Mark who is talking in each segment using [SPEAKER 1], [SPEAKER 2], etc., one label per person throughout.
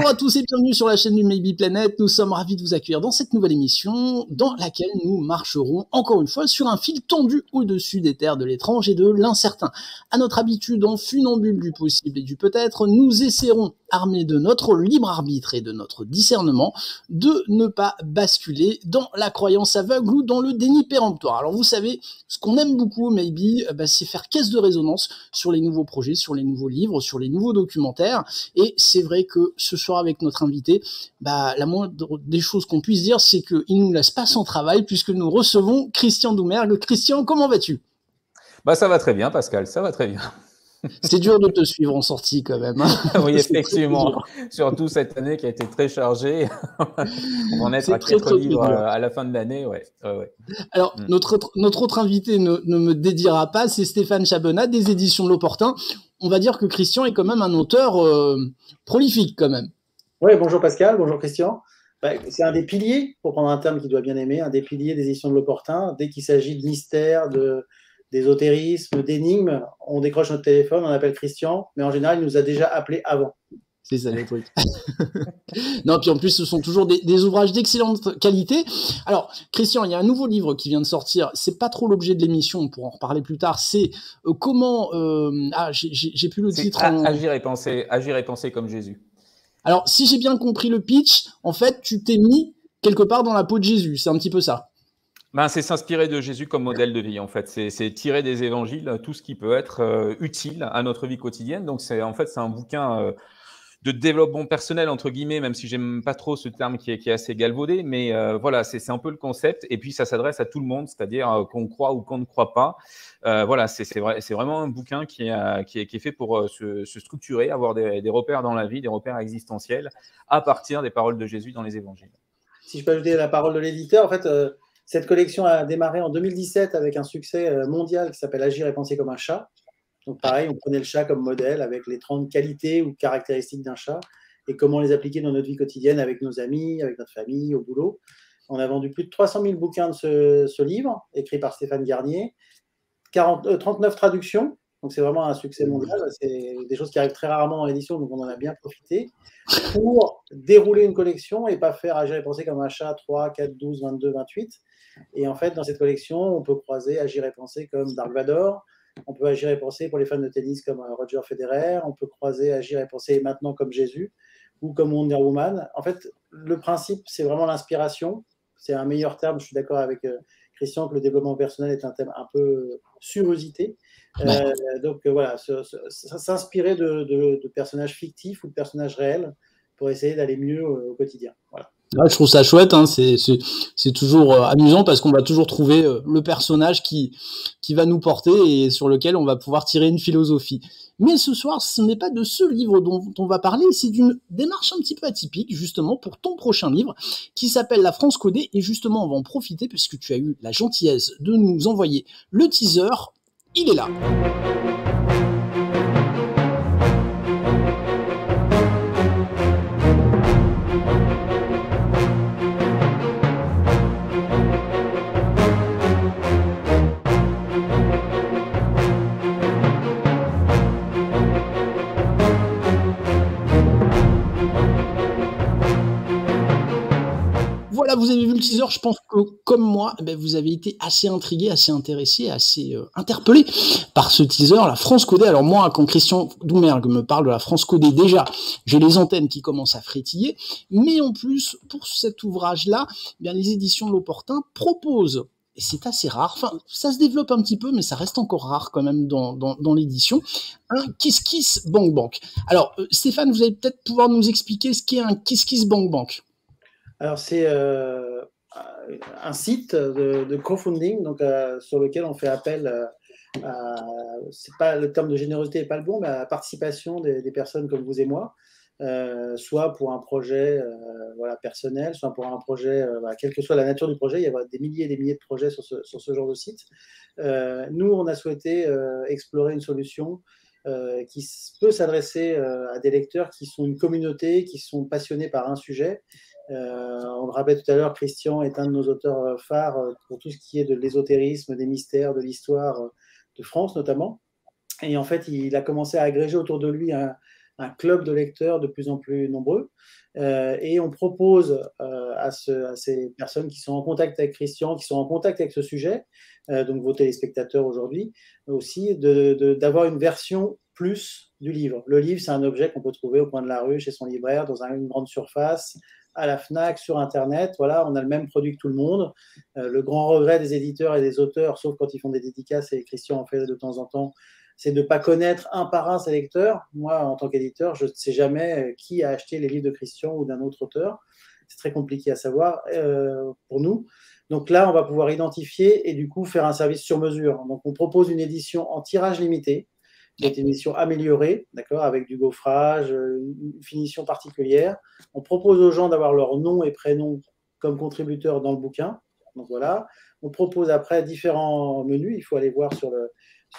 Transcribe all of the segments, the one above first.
[SPEAKER 1] à tous et bienvenue sur la chaîne du Maybe Planet. Nous sommes ravis de vous accueillir dans cette nouvelle émission dans laquelle nous marcherons encore une fois sur un fil tendu au-dessus des terres de l'étrange et de l'incertain. À notre habitude, en funambule du possible et du peut-être, nous essaierons, armés de notre libre arbitre et de notre discernement, de ne pas basculer dans la croyance aveugle ou dans le déni péremptoire. Alors vous savez, ce qu'on aime beaucoup au Maybe, c'est faire caisse de résonance sur les nouveaux projets, sur les nouveaux livres, sur les nouveaux documentaires. Et c'est vrai que ce soir avec notre invité, la moindre des choses qu'on puisse dire, c'est qu'il ne nous laisse pas sans travail puisque nous recevons Christian Doumergue. Christian, comment vas-tu ?
[SPEAKER 2] Ça va très bien, Pascal, ça va très bien.
[SPEAKER 1] C'est dur de te suivre en sortie quand même. Hein.
[SPEAKER 2] Oui, effectivement, surtout cette année qui a été très chargée. On va en être à 4 livres à la fin de l'année. Ouais.
[SPEAKER 1] Alors, notre autre invité ne me dédiera pas, c'est Stéphane Chabenat des éditions de l'Opportun. On va dire que Christian est quand même un auteur prolifique quand même.
[SPEAKER 3] Oui, bonjour Pascal, bonjour Christian. C'est un des piliers, pour prendre un terme qu'il doit bien aimer, un des piliers des éditions de l'Opportun. Dès qu'il s'agit de mystères, d'ésotérisme, d'énigmes, on décroche notre téléphone, on appelle Christian, mais en général, il nous a déjà appelé avant.
[SPEAKER 1] C'est ça le truc. Non, puis en plus, ce sont toujours des ouvrages d'excellente qualité. Alors, Christian, il y a un nouveau livre qui vient de sortir. C'est pas trop l'objet de l'émission, on pourra en reparler plus tard. C'est comment... j'ai plus le titre.
[SPEAKER 2] Agir et penser comme Jésus.
[SPEAKER 1] Alors, si j'ai bien compris le pitch, en fait, tu t'es mis quelque part dans la peau de Jésus. C'est un petit peu ça.
[SPEAKER 2] C'est s'inspirer de Jésus comme modèle de vie, en fait. C'est tirer des évangiles tout ce qui peut être utile à notre vie quotidienne. Donc, c'est un bouquin de développement personnel, entre guillemets, même si j'aime pas trop ce terme qui est assez galvaudé. Mais voilà, c'est un peu le concept. Et puis, ça s'adresse à tout le monde, c'est-à-dire qu'on croit ou qu'on ne croit pas. Voilà, c'est vraiment un bouquin qui est fait pour se structurer, avoir des repères dans la vie, des repères existentiels à partir des paroles de Jésus dans les évangiles.
[SPEAKER 3] Si je peux ajouter la parole de l'éditeur, en fait, cette collection a démarré en 2017 avec un succès mondial qui s'appelle Agir et penser comme un chat. Donc pareil, on prenait le chat comme modèle avec les 30 qualités ou caractéristiques d'un chat et comment les appliquer dans notre vie quotidienne avec nos amis, avec notre famille, au boulot. On a vendu plus de 300 000 bouquins de ce livre, écrit par Stéphane Garnier, 39 traductions. Donc c'est vraiment un succès mondial. C'est des choses qui arrivent très rarement dans l'édition, donc on en a bien profité pour dérouler une collection et pas faire Agir et penser comme un chat 3, 4, 12, 22, 28. Et en fait, dans cette collection, on peut croiser Agir et penser comme Dark Vador, on peut agir et penser pour les fans de tennis comme Roger Federer, on peut croiser Agir et penser maintenant comme Jésus ou comme Wonder Woman. En fait, le principe, c'est vraiment l'inspiration. C'est un meilleur terme, je suis d'accord avec Christian, que le développement personnel est un thème un peu surusité. Donc voilà, s'inspirer de personnages fictifs ou de personnages réels pour essayer d'aller mieux au quotidien. Voilà.
[SPEAKER 1] Je trouve ça chouette, hein. C'est toujours amusant parce qu'on va toujours trouver le personnage qui va nous porter et sur lequel on va pouvoir tirer une philosophie. Mais ce soir, ce n'est pas de ce livre dont on va parler, c'est d'une démarche un petit peu atypique, justement, pour ton prochain livre, qui s'appelle La France codée, et justement, on va en profiter puisque tu as eu la gentillesse de nous envoyer le teaser. Il est là. Voilà, vous avez vu le teaser, je pense que comme moi, vous avez été assez intrigué, assez intéressé, assez interpellé par ce teaser, la France codée. Alors moi, quand Christian Doumergue me parle de la France codée, déjà, j'ai les antennes qui commencent à frétiller, mais en plus, pour cet ouvrage-là, les éditions de l'Opportun proposent, et c'est assez rare, enfin, ça se développe un petit peu, mais ça reste encore rare quand même dans l'édition, un Kiss Kiss Bank Bank. Alors, Stéphane, vous allez peut-être pouvoir nous expliquer ce qu'est un Kiss Kiss Bank Bank.
[SPEAKER 3] Alors, c'est un site de crowdfunding donc, sur lequel on fait appel c'est pas, le terme de générosité n'est pas le bon, mais à la participation des personnes comme vous et moi, soit pour un projet personnel, soit pour un projet, quelle que soit la nature du projet. Il y a des milliers et des milliers de projets sur ce genre de site. Nous, on a souhaité explorer une solution qui peut s'adresser à des lecteurs qui sont une communauté, qui sont passionnés par un sujet. On le rappelait tout à l'heure, Christian est un de nos auteurs phares pour tout ce qui est de l'ésotérisme, des mystères, de l'histoire de France notamment. Et en fait, il a commencé à agréger autour de lui un un club de lecteurs de plus en plus nombreux. Et on propose à ces personnes qui sont en contact avec Christian, qui sont en contact avec ce sujet, donc vos téléspectateurs aujourd'hui, aussi d'avoir une version plus du livre. Le livre, c'est un objet qu'on peut trouver au coin de la rue, chez son libraire, dans une grande surface, à la FNAC, sur Internet. Voilà, on a le même produit que tout le monde. Le grand regret des éditeurs et des auteurs, sauf quand ils font des dédicaces, et Christian en fait de temps en temps, c'est de ne pas connaître un par un ses lecteurs. Moi, en tant qu'éditeur, je ne sais jamais qui a acheté les livres de Christian ou d'un autre auteur. C'est très compliqué à savoir pour nous. Donc là, on va pouvoir identifier et du coup faire un service sur mesure. Donc on propose une édition en tirage limité, qui est une édition améliorée, d'accord, avec du gaufrage, une finition particulière. On propose aux gens d'avoir leur nom et prénom comme contributeurs dans le bouquin. Donc voilà. On propose après différents menus. Il faut aller voir sur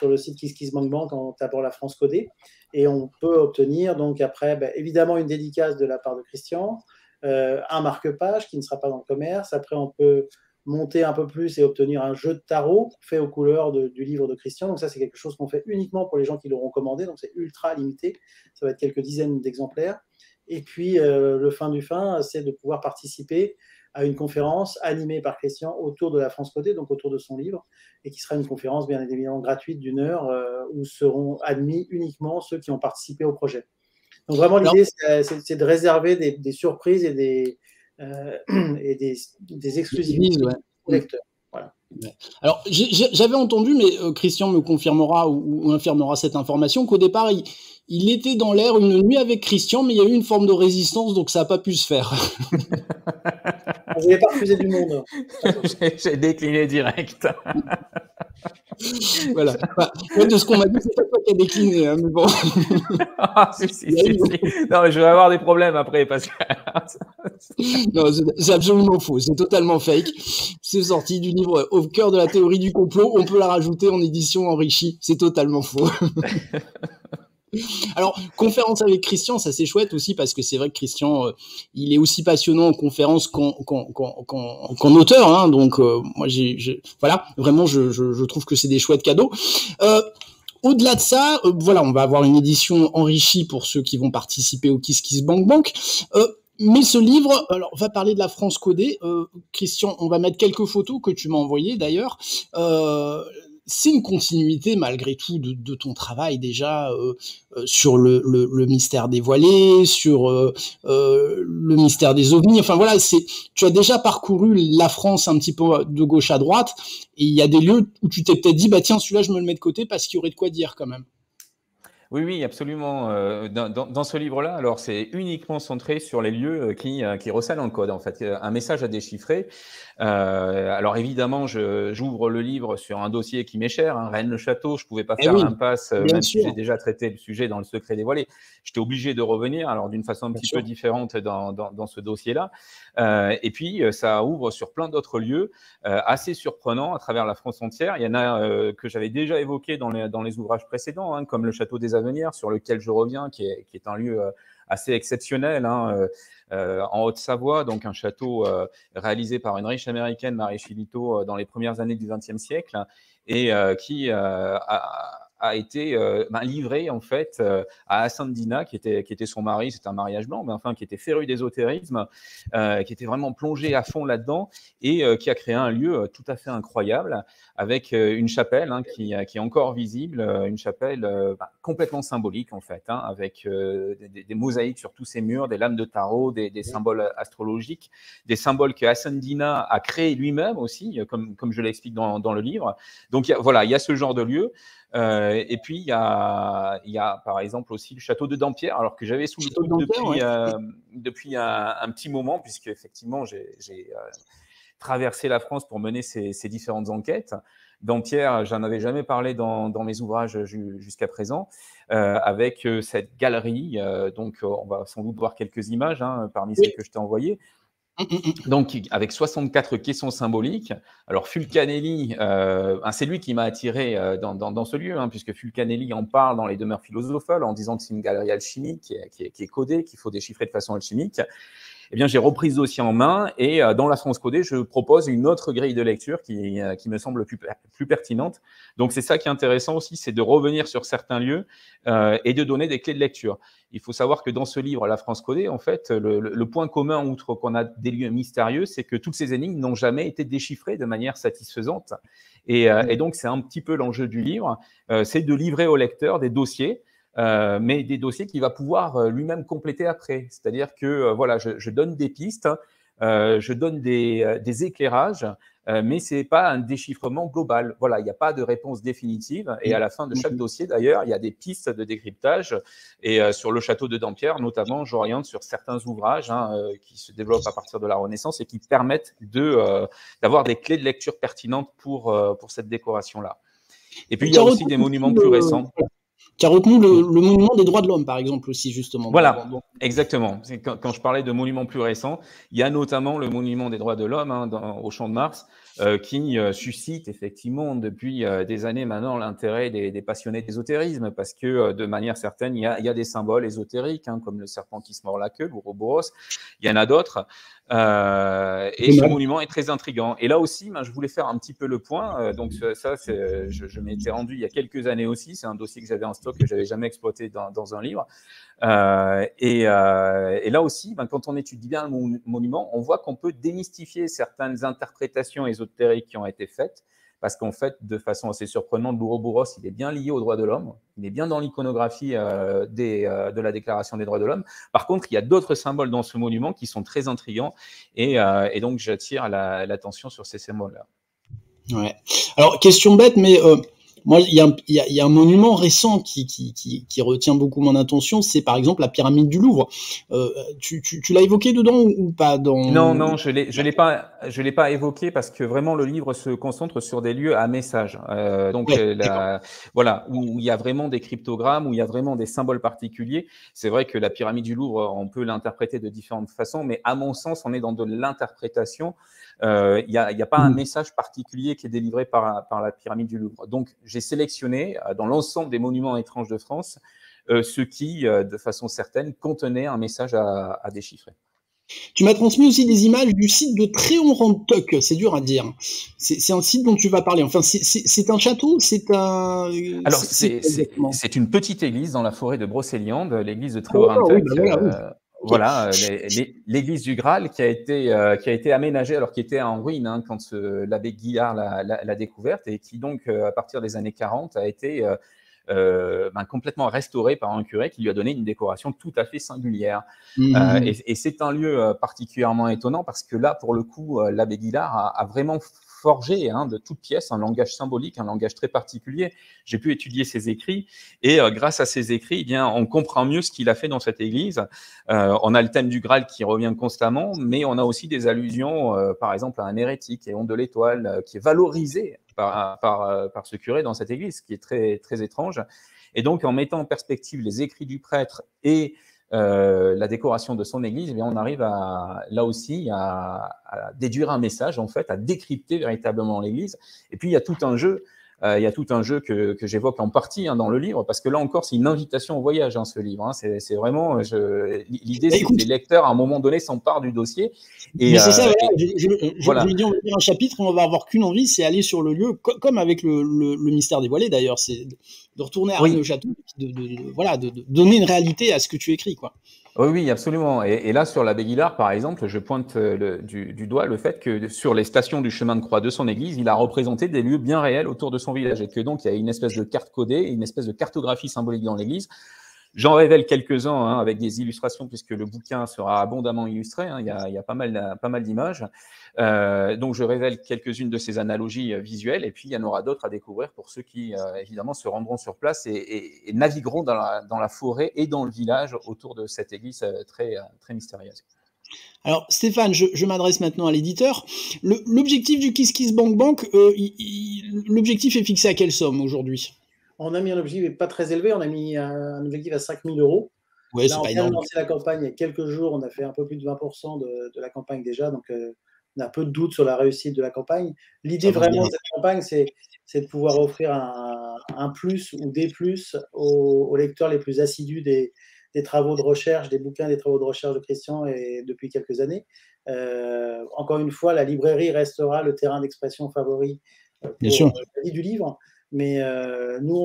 [SPEAKER 3] le site KissKissBankBank en tapant la France codée. Et on peut obtenir donc après, évidemment, une dédicace de la part de Christian, un marque-page qui ne sera pas dans le commerce. Après, on peut monter un peu plus et obtenir un jeu de tarot fait aux couleurs du livre de Christian. Donc ça, c'est quelque chose qu'on fait uniquement pour les gens qui l'auront commandé. Donc c'est ultra limité. Ça va être quelques dizaines d'exemplaires. Et puis, le fin du fin, c'est de pouvoir participer à une conférence animée par Christian autour de la France codée, donc autour de son livre, et qui sera une conférence bien évidemment gratuite d'1 heure où seront admis uniquement ceux qui ont participé au projet. Donc vraiment, l'idée, c'est de réserver des surprises et des exclusivités aux lecteurs. Voilà.
[SPEAKER 1] Alors, j'avais entendu, mais Christian me confirmera ou infirmera cette information, qu'au départ, il était dans l'air une nuit avec Christian, mais il y a eu une forme de résistance, donc ça n'a pas pu se faire.
[SPEAKER 3] Je n'ai pas refusé du monde.
[SPEAKER 2] J'ai décliné direct.
[SPEAKER 1] Voilà. De ce qu'on m'a dit, c'est pas toi qui as décliné, hein, mais bon.
[SPEAKER 2] Ah, si. Non, mais je vais avoir des problèmes après parce que.
[SPEAKER 1] Non, c'est absolument faux. C'est totalement fake. C'est sorti du livre Au cœur de la théorie du complot. On peut la rajouter en édition enrichie. C'est totalement faux. Alors, conférence avec Christian, ça c'est chouette aussi parce que c'est vrai que Christian, il est aussi passionnant en conférence qu'en auteur. Hein, donc, moi, voilà, vraiment, je trouve que c'est des chouettes cadeaux. Au-delà de ça, voilà, on va avoir une édition enrichie pour ceux qui vont participer au KissKissBankBank. Mais ce livre, alors, on va parler de la France codée. Christian, on va mettre quelques photos que tu m'as envoyées d'ailleurs. C'est une continuité malgré tout de ton travail déjà sur le mystère dévoilé, sur le mystère des ovnis. Enfin voilà, tu as déjà parcouru la France un petit peu de gauche à droite, et il y a des lieux où tu t'es peut-être dit bah tiens, celui-là je me le mets de côté parce qu'il y aurait de quoi dire quand même.
[SPEAKER 2] Oui, absolument. Dans ce livre-là, alors c'est uniquement centré sur les lieux qui recèlent dans le code, en fait. Un message à déchiffrer. Alors évidemment, j'ouvre le livre sur un dossier qui m'est cher, hein, Rennes-le-Château. Je pouvais pas faire l'impasse, même si j'ai déjà traité le sujet dans le secret dévoilé. J'étais obligé de revenir, alors d'une façon un petit peu différente dans ce dossier-là. Et puis, ça ouvre sur plein d'autres lieux assez surprenants à travers la France entière. Il y en a que j'avais déjà évoqués dans les ouvrages précédents, hein, comme le Château des Avenir, sur lequel je reviens, qui est un lieu assez exceptionnel, hein, en Haute-Savoie, donc un château réalisé par une riche américaine, Marie Filito, dans les premières années du XXe siècle, et qui a été livré en fait à Ascendina, qui était son mari. C'était un mariage blanc, mais enfin qui était féru d'ésotérisme, qui était vraiment plongé à fond là-dedans, et qui a créé un lieu tout à fait incroyable avec une chapelle qui est encore visible, une chapelle complètement symbolique en fait, hein, avec des mosaïques sur tous ces murs, des lames de tarot, des symboles astrologiques, des symboles que Ascendina a créés lui-même aussi, comme je l'explique dans le livre. Donc voilà, il y a ce genre de lieu. Et puis il y a par exemple aussi le château de Dampierre, alors que j'avais sous le coude depuis un petit moment, puisque effectivement j'ai traversé la France pour mener ces différentes enquêtes. Dampierre, j'en avais jamais parlé dans mes ouvrages jusqu'à présent, avec cette galerie. Donc on va sans doute voir quelques images parmi celles que je t'ai envoyées. Donc, avec 64 caissons symboliques. Alors, Fulcanelli, c'est lui qui m'a attiré dans ce lieu, puisque Fulcanelli en parle dans les demeures philosophales en disant que c'est une galerie alchimique qui est codée, qu'il faut déchiffrer de façon alchimique. eh bien, j'ai repris ce dossier en main et dans la France codée, je propose une autre grille de lecture qui me semble plus pertinente. Donc, c'est ça qui est intéressant aussi, c'est de revenir sur certains lieux et de donner des clés de lecture. Il faut savoir que dans ce livre, La France codée, en fait, le point commun, outre qu'on a des lieux mystérieux, c'est que toutes ces énigmes n'ont jamais été déchiffrées de manière satisfaisante. Et donc, c'est un petit peu l'enjeu du livre, c'est de livrer au lecteur des dossiers, mais des dossiers qu'il va pouvoir lui-même compléter après. C'est-à-dire que voilà, je donne des pistes, je donne des éclairages, mais ce n'est pas un déchiffrement global. Voilà, il n'y a pas de réponse définitive. Et à la fin de chaque dossier, d'ailleurs, il y a des pistes de décryptage. Et sur le château de Dampierre, notamment, j'oriente sur certains ouvrages qui se développent à partir de la Renaissance et qui permettent d'avoir des clés de lecture pertinentes pour cette décoration-là. Et puis, il y a aussi des monuments plus récents.
[SPEAKER 1] Qui a retenu le monument des droits de l'homme, par exemple, aussi, justement.
[SPEAKER 2] Voilà, exactement. Quand je parlais de monuments plus récents, il y a notamment le monument des droits de l'homme au Champ de Mars, qui suscite effectivement depuis des années maintenant l'intérêt des passionnés d'ésotérisme, parce que de manière certaine, il y a des symboles ésotériques, comme le serpent qui se mord la queue, l'Ouroboros. Il y en a d'autres. Et ce monument est très intriguant. Et là aussi, je voulais faire un petit peu le point. Donc ça, je m'étais rendu il y a quelques années aussi. C'est un dossier que j'avais en stock que j'avais jamais exploité dans un livre. Et là aussi, quand on étudie bien le monument, on voit qu'on peut démystifier certaines interprétations ésotériques qui ont été faites. Parce qu'en fait, de façon assez surprenante, l'Ouroboros, il est bien lié aux droits de l'homme. Il est bien dans l'iconographie de la Déclaration des droits de l'homme. Par contre, il y a d'autres symboles dans ce monument qui sont très intrigants. Et donc, j'attire l'attention sur ces symboles-là.
[SPEAKER 1] Ouais. Alors, question bête, mais moi, il y a un monument récent qui retient beaucoup mon attention, c'est par exemple la pyramide du Louvre. Tu l'as évoqué dedans ou pas
[SPEAKER 2] Non, je l'ai pas évoqué parce que vraiment le livre se concentre sur des lieux à message. Voilà, où il y a vraiment des cryptogrammes, où il y a vraiment des symboles particuliers. C'est vrai que la pyramide du Louvre, on peut l'interpréter de différentes façons, mais à mon sens, on est dans de l'interprétation. Il n'y a pas un message particulier qui est délivré par la pyramide du Louvre. Donc, j'ai sélectionné dans l'ensemble des monuments étranges de France ceux qui, de façon certaine, contenaient un message à déchiffrer.
[SPEAKER 1] Tu m'as transmis aussi des images du site de Tréon-Rantoc, c'est dur à dire. C'est un site dont tu vas parler. Enfin, c'est un château, c'est un...
[SPEAKER 2] Alors, c'est une petite église dans la forêt de Brocéliande, l'église de Tréon-Rantoc. Voilà, l'église du Graal qui a été aménagée, alors qui était en ruine quand l'abbé Guillard l'a découverte, et qui donc, à partir des années 40, a été complètement restaurée par un curé qui lui a donné une décoration tout à fait singulière. Et c'est un lieu particulièrement étonnant parce que là, pour le coup, l'abbé Guillard a vraiment forgé de toutes pièces un langage symbolique, un langage très particulier. J'ai pu étudier ses écrits et grâce à ses écrits, on comprend mieux ce qu'il a fait dans cette église. On a le thème du Graal qui revient constamment, mais on a aussi des allusions, par exemple, à un hérétique, Éon de l'Étoile, qui est valorisé par ce curé dans cette église, ce qui est très, très étrange. Et donc, en mettant en perspective les écrits du prêtre et la décoration de son église, on arrive là aussi à déduire un message, en fait, à décrypter véritablement l'église. Et puis, il y a tout un jeu. Que j'évoque en partie dans le livre, parce que là encore, c'est une invitation au voyage, ce livre. C'est vraiment... L'idée, c'est que les lecteurs, à un moment donné, s'emparent du dossier.
[SPEAKER 1] Mais c'est ça, voilà. Je lui dis, on va lire un chapitre et on va avoir qu'une envie, c'est aller sur le lieu, comme avec le mystère dévoilé, d'ailleurs. C'est de retourner à le château, de donner une réalité à ce que tu écris, quoi.
[SPEAKER 2] Oui, absolument. Et là, sur l'abbé Guillard, par exemple, je pointe du doigt le fait que sur les stations du chemin de croix de son église, il a représenté des lieux bien réels autour de son village et que donc il y a une espèce de carte codée, une espèce de cartographie symbolique dans l'église. J'en révèle quelques-uns avec des illustrations puisque le bouquin sera abondamment illustré. Il y a pas mal d'images. Donc, je révèle quelques-unes de ces analogies visuelles et puis il y en aura d'autres à découvrir pour ceux qui, évidemment, se rendront sur place et navigueront dans la forêt et dans le village autour de cette église très, très mystérieuse.
[SPEAKER 1] Alors, Stéphane, je m'adresse maintenant à l'éditeur. L'objectif du KissKissBankBank, l'objectif est fixé à quelle somme aujourd'hui ?
[SPEAKER 3] On a mis un objectif pas très élevé, on a mis un objectif à 5 000 €.
[SPEAKER 1] Ouais,
[SPEAKER 3] là, on vient de lancer la campagne il y a quelques jours, on a fait un peu plus de 20% de la campagne déjà, donc on a peu de doutes sur la réussite de la campagne. L'idée vraiment de cette campagne, c'est de pouvoir offrir un plus ou des plus aux lecteurs les plus assidus des travaux de recherche, des bouquins, des travaux de recherche de Christian et depuis quelques années. Encore une fois, la librairie restera le terrain d'expression favori pour la vie du livre. Mais nous,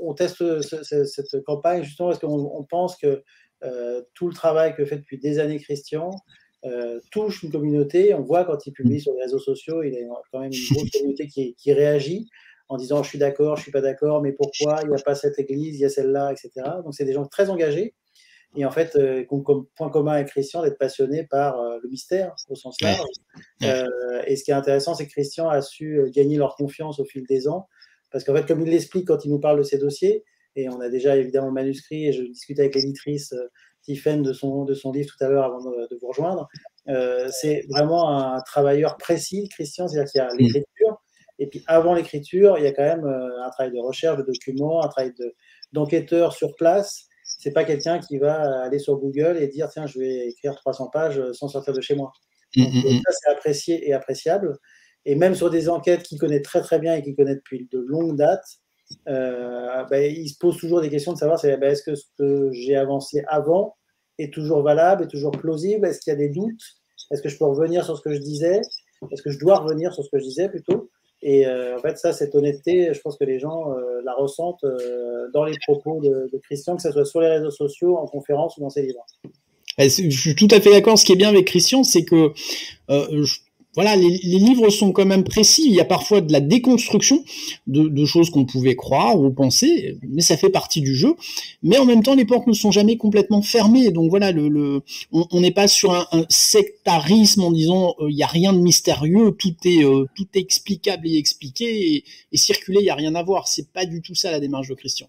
[SPEAKER 3] on teste cette campagne justement parce qu'on pense que tout le travail que fait depuis des années Christian touche une communauté. On voit quand il publie sur les réseaux sociaux, il y a quand même une grosse communauté qui réagit en disant je suis d'accord, je suis pas d'accord, mais pourquoi il n'y a pas cette église, il y a celle-là, etc. Donc c'est des gens très engagés et en fait qui ont comme point commun avec Christian d'être passionnés par le mystère au sens large. Et ce qui est intéressant, c'est que Christian a su gagner leur confiance au fil des ans parce qu'en fait, comme il l'explique quand il nous parle de ses dossiers, et on a déjà évidemment le manuscrit, et je discute avec l'éditrice Tiffaine de son livre tout à l'heure avant de vous rejoindre, c'est vraiment un travailleur précis, Christian, c'est-à-dire qu'il y a l'écriture, et puis avant l'écriture, il y a quand même un travail de recherche, de documents, un travail d'enquêteur sur place. C'est pas quelqu'un qui va aller sur Google et dire tiens, je vais écrire 300 pages sans sortir de chez moi. Donc, ça, c'est apprécié et appréciable. Et même sur des enquêtes qu'il connaît très très bien et qu'il connaît depuis de longues dates, il se pose toujours des questions de savoir est-ce que ce que j'ai avancé avant est toujours valable, est toujours plausible, est-ce qu'il y a des doutes, est-ce que je peux revenir sur ce que je disais, est-ce que je dois revenir sur ce que je disais plutôt. Et en fait, ça, cette honnêteté, je pense que les gens la ressentent dans les propos de Christian, que ce soit sur les réseaux sociaux, en conférence ou dans ses livres.
[SPEAKER 1] Je suis tout à fait d'accord. Ce qui est bien avec Christian, c'est que voilà, les livres sont quand même précis. Il y a parfois de la déconstruction de choses qu'on pouvait croire ou penser, mais ça fait partie du jeu. Mais en même temps, les portes ne sont jamais complètement fermées. Donc voilà, on n'est pas sur un sectarisme en disant il y a rien de mystérieux, tout est explicable et expliqué et circulé, il y a rien à voir. C'est pas du tout ça la démarche de Christian.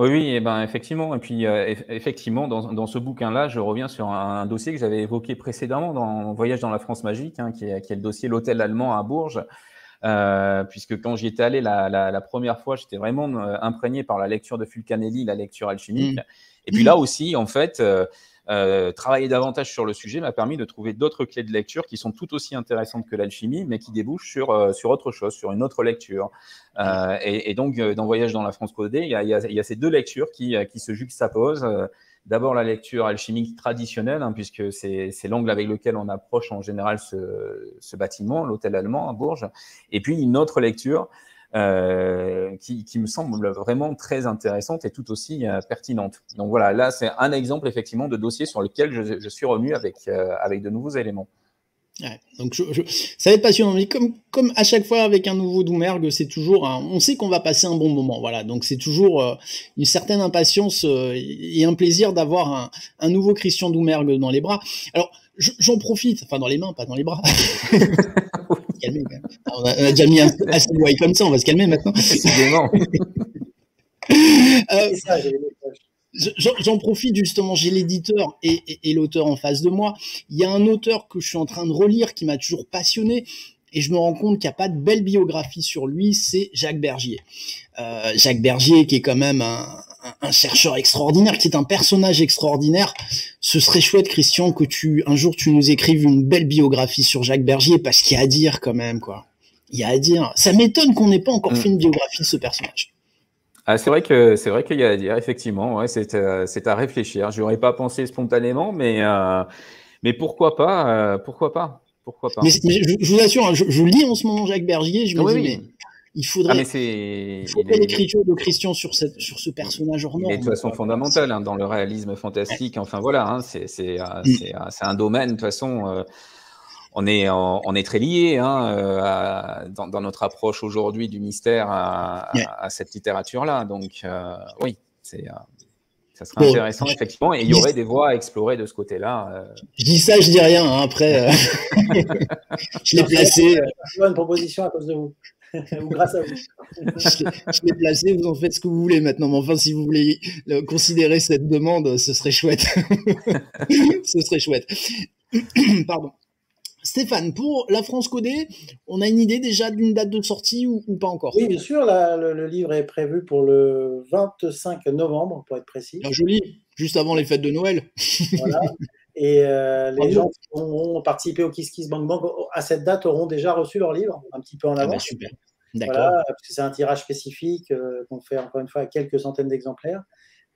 [SPEAKER 2] Oui, et ben effectivement. Et puis effectivement, dans ce bouquin-là, je reviens sur un dossier que j'avais évoqué précédemment dans Voyage dans la France magique, qui est le dossier l'hôtel allemand à Bourges. Puisque quand j'y étais allé la première fois, j'étais vraiment imprégné par la lecture de Fulcanelli, la lecture alchimique. Et puis là aussi, en fait, travailler davantage sur le sujet m'a permis de trouver d'autres clés de lecture qui sont tout aussi intéressantes que l'alchimie, mais qui débouchent sur autre chose, sur une autre lecture. Et donc, dans Voyage dans la France codée, il y a ces deux lectures qui se juxtaposent. D'abord, la lecture alchimique traditionnelle, puisque c'est l'angle avec lequel on approche en général ce bâtiment, l'hôtel allemand à Bourges. Et puis, une autre lecture qui me semble vraiment très intéressante et tout aussi pertinente. Donc voilà, là, c'est un exemple effectivement de dossier sur lequel je suis revenu avec de nouveaux éléments.
[SPEAKER 1] Ouais, donc ça va être passionnant, mais comme à chaque fois avec un nouveau Doumergue, c'est toujours on sait qu'on va passer un bon moment, voilà, donc c'est toujours une certaine impatience et un plaisir d'avoir un nouveau Christian Doumergue dans les bras. Alors j'en profite, enfin dans les mains, pas dans les bras. Calmer, quand même. On a déjà mis assez de comme ça, on va se calmer maintenant.
[SPEAKER 2] Décidément.
[SPEAKER 1] J'en profite justement, j'ai l'éditeur et l'auteur en face de moi. Il y a un auteur que je suis en train de relire qui m'a toujours passionné et je me rends compte qu'il n'y a pas de belle biographie sur lui, c'est Jacques Bergier. Jacques Bergier qui est quand même un chercheur extraordinaire, qui est un personnage extraordinaire. Ce serait chouette, Christian, que un jour tu nous écrives une belle biographie sur Jacques Bergier parce qu'il y a à dire quand même, quoi. Il y a à dire. Ça m'étonne qu'on n'ait pas encore fait une biographie de ce personnage.
[SPEAKER 2] C'est vrai qu'il y a à dire, effectivement. Ouais, c'est à réfléchir. Je n'aurais pas pensé spontanément, mais pourquoi pas, pourquoi pas.
[SPEAKER 1] Mais je vous assure, je lis en ce moment Jacques Bergier, je me dis, mais il faudrait l'écriture de Christian sur ce personnage hors norme.
[SPEAKER 2] Il est de toute façon fondamental dans le réalisme fantastique. Enfin voilà, c'est un domaine, de toute façon, on est très liés dans notre approche aujourd'hui du mystère à cette littérature-là. Donc oui, ça serait intéressant, effectivement, et il y aurait des voies à explorer de ce côté-là.
[SPEAKER 1] Je dis ça, je dis rien, après, je l'ai placé.
[SPEAKER 3] Je une proposition à cause de vous, ou grâce à vous.
[SPEAKER 1] Je l'ai placé, vous en faites ce que vous voulez maintenant, mais enfin, si vous voulez considérer cette demande, ce serait chouette. Ce serait chouette. Pardon. Stéphane, pour La France codée, on a une idée déjà d'une date de sortie ou pas encore?
[SPEAKER 3] Oui, bien sûr, le livre est prévu pour le 25 novembre, pour être précis.
[SPEAKER 1] Alors, joli, juste avant les fêtes de Noël.
[SPEAKER 3] Voilà. Et les gens qui ont participé au Kiss Kiss Bank Bank à cette date auront déjà reçu leur livre, un petit peu en avance.
[SPEAKER 1] Super, d'accord.
[SPEAKER 3] Voilà, parce que c'est un tirage spécifique qu'on fait encore une fois à quelques centaines d'exemplaires.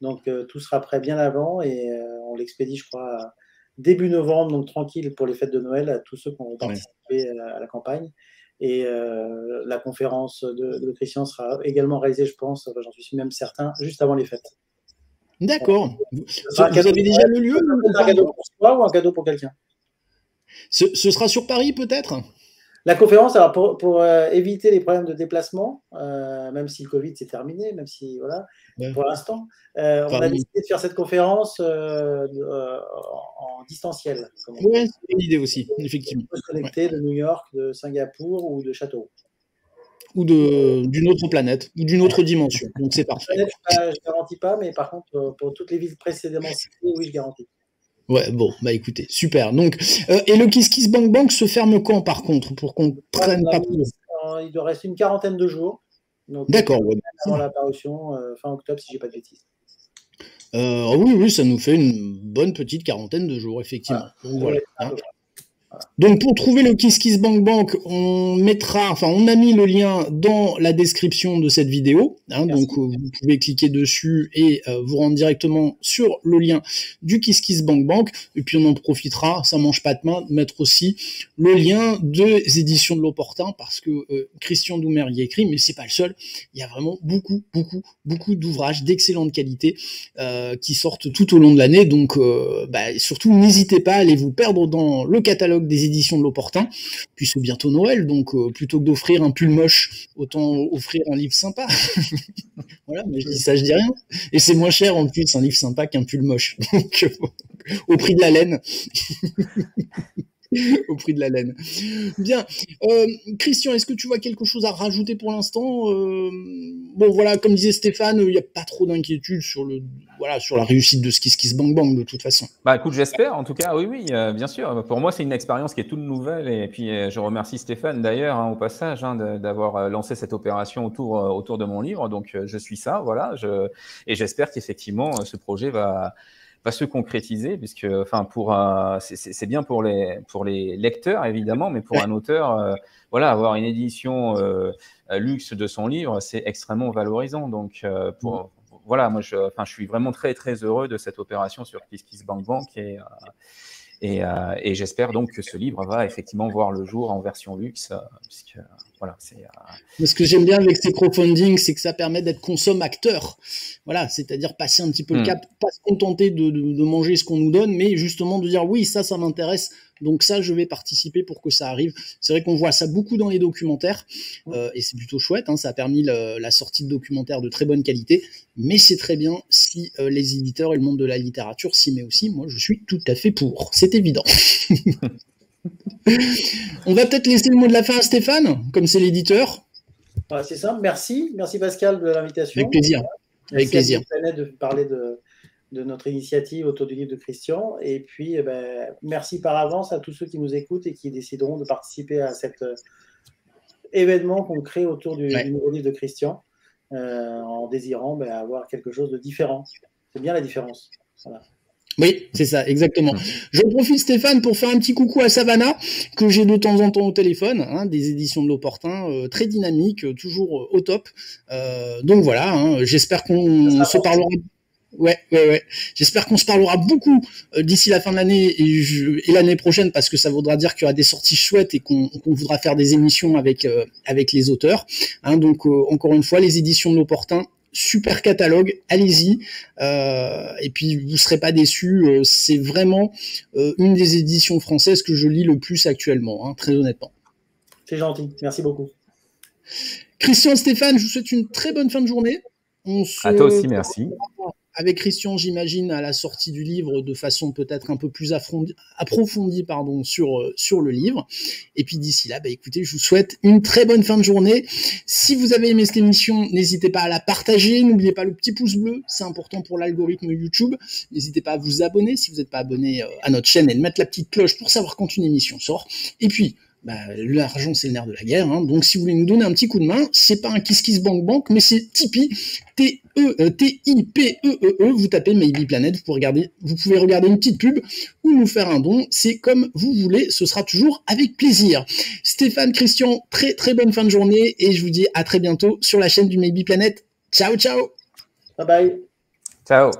[SPEAKER 3] Donc, tout sera prêt bien avant et on l'expédie, je crois, début novembre, donc tranquille pour les fêtes de Noël à tous ceux qui ont participé à la campagne. Et la conférence de Christian sera également réalisée, je pense, j'en suis même certain, juste avant les fêtes.
[SPEAKER 1] D'accord. Vous avez déjà le lieu
[SPEAKER 3] un cadeau pour soi ou un cadeau pour quelqu'un?
[SPEAKER 1] Ce sera sur Paris, peut-être?
[SPEAKER 3] La conférence, alors pour éviter les problèmes de déplacement, même si le Covid c'est terminé, même si voilà, pour l'instant, on a décidé de faire cette conférence en distanciel.
[SPEAKER 1] Oui, c'est une idée aussi, effectivement.
[SPEAKER 3] On peut se connecter de New York, de Singapour ou de Châteauroux.
[SPEAKER 1] Ou d'une autre planète, ou d'une autre dimension. Donc c'est parfait.
[SPEAKER 3] Je ne garantis pas, mais par contre, pour toutes les villes précédemment citées, oui, je garantis.
[SPEAKER 1] Ouais, bon, bah écoutez, super. Donc, et le Kiss Kiss Bank Bank se ferme quand, par contre, pour qu'on prenne pas trop?
[SPEAKER 3] Il doit rester une quarantaine de jours.
[SPEAKER 1] D'accord.
[SPEAKER 3] Avant la parution, fin octobre, si je n'ai pas de bêtises.
[SPEAKER 1] Oui, ça nous fait une bonne petite quarantaine de jours, effectivement.
[SPEAKER 3] Voilà.
[SPEAKER 1] Donc, voilà. Donc pour trouver le Kiss Kiss Bank Bank, on a mis le lien dans la description de cette vidéo, donc vous pouvez cliquer dessus et vous rendre directement sur le lien du Kiss Kiss Bank Bank, et puis on en profitera, ça mange pas de main, de mettre aussi le lien des éditions de l'Opportun, parce que Christian Doumer y écrit, mais c'est pas le seul, il y a vraiment beaucoup d'ouvrages d'excellente qualité qui sortent tout au long de l'année, donc surtout n'hésitez pas à aller vous perdre dans le catalogue des éditions de l'Opportun, puis c'est bientôt Noël, donc plutôt que d'offrir un pull moche, autant offrir un livre sympa. Voilà, mais je dis ça, je dis rien. Et c'est moins cher en plus un livre sympa qu'un pull moche. Donc, au prix de la laine. Au prix de la laine. Bien. Christian, est-ce que tu vois quelque chose à rajouter pour l'instant? Bon, voilà, comme disait Stéphane, il n'y a pas trop d'inquiétude sur la réussite de ce Kiss Kiss Bank Bank, de toute façon.
[SPEAKER 2] Bah écoute, j'espère, en tout cas, oui, bien sûr. Pour moi, c'est une expérience qui est toute nouvelle, et puis je remercie Stéphane d'ailleurs, au passage, d'avoir lancé cette opération autour de mon livre. Donc, je suis ça, voilà. Et j'espère qu'effectivement, ce projet va se concrétiser, puisque, c'est bien pour les lecteurs évidemment, mais pour un auteur, avoir une édition luxe de son livre, c'est extrêmement valorisant. Donc, moi, je suis vraiment très très heureux de cette opération sur Kiss Kiss Bank Bank, et j'espère donc que ce livre va effectivement voir le jour en version luxe, puisque voilà,
[SPEAKER 1] ce que j'aime bien avec ces crowdfunding, c'est que ça permet d'être consomme-acteur. Voilà, c'est-à-dire passer un petit peu le cap, pas se contenter de manger ce qu'on nous donne, mais justement de dire oui, ça m'intéresse, donc ça, je vais participer pour que ça arrive. C'est vrai qu'on voit ça beaucoup dans les documentaires, et c'est plutôt chouette, ça a permis la sortie de documentaires de très bonne qualité, mais c'est très bien si les éditeurs et le monde de la littérature s'y met aussi. Moi, je suis tout à fait pour, c'est évident. On va peut-être laisser le mot de la fin à Stéphane, comme c'est l'éditeur.
[SPEAKER 3] Voilà, c'est simple. Merci Pascal de l'invitation.
[SPEAKER 1] Avec plaisir.
[SPEAKER 3] Avec plaisir. De parler de notre initiative autour du livre de Christian. Et puis, merci par avance à tous ceux qui nous écoutent et qui décideront de participer à cet événement qu'on crée autour du nouveau livre de Christian, en désirant avoir quelque chose de différent. C'est bien la différence. Voilà.
[SPEAKER 1] Oui, c'est ça, exactement. J'en profite, Stéphane, pour faire un petit coucou à Savannah, que j'ai de temps en temps au téléphone, des éditions de l'Opportun, très dynamique, toujours au top. Donc voilà, j'espère qu'on se parlera. Ouais. J'espère qu'on se parlera beaucoup d'ici la fin de l'année et l'année prochaine, parce que ça voudra dire qu'il y aura des sorties chouettes et qu'on voudra faire des émissions avec les auteurs. Donc encore une fois, les éditions de l'Opportun, super catalogue, allez-y, et puis vous serez pas déçus, c'est vraiment une des éditions françaises que je lis le plus actuellement, très honnêtement.
[SPEAKER 3] C'est gentil, merci beaucoup.
[SPEAKER 1] Christian, Stéphane, je vous souhaite une très bonne fin de journée.
[SPEAKER 2] À toi aussi, merci.
[SPEAKER 1] Avec Christian, j'imagine, à la sortie du livre, de façon peut-être un peu plus approfondie sur le livre. Et puis d'ici là, écoutez, je vous souhaite une très bonne fin de journée. Si vous avez aimé cette émission, n'hésitez pas à la partager. N'oubliez pas le petit pouce bleu, c'est important pour l'algorithme YouTube. N'hésitez pas à vous abonner si vous n'êtes pas abonné à notre chaîne, et de mettre la petite cloche pour savoir quand une émission sort. Et puis, l'argent, c'est le nerf de la guerre, donc si vous voulez nous donner un petit coup de main, c'est pas un Kiss Kiss Bank Bank, mais c'est Tipeee, T-I-P-E-E-E, vous tapez Maybe Planet, vous pouvez regarder une petite pub ou nous faire un don, c'est comme vous voulez, ce sera toujours avec plaisir. Stéphane, Christian, très très bonne fin de journée, et je vous dis à très bientôt sur la chaîne du Maybe Planet. Ciao, ciao.
[SPEAKER 3] Bye bye.
[SPEAKER 2] Ciao.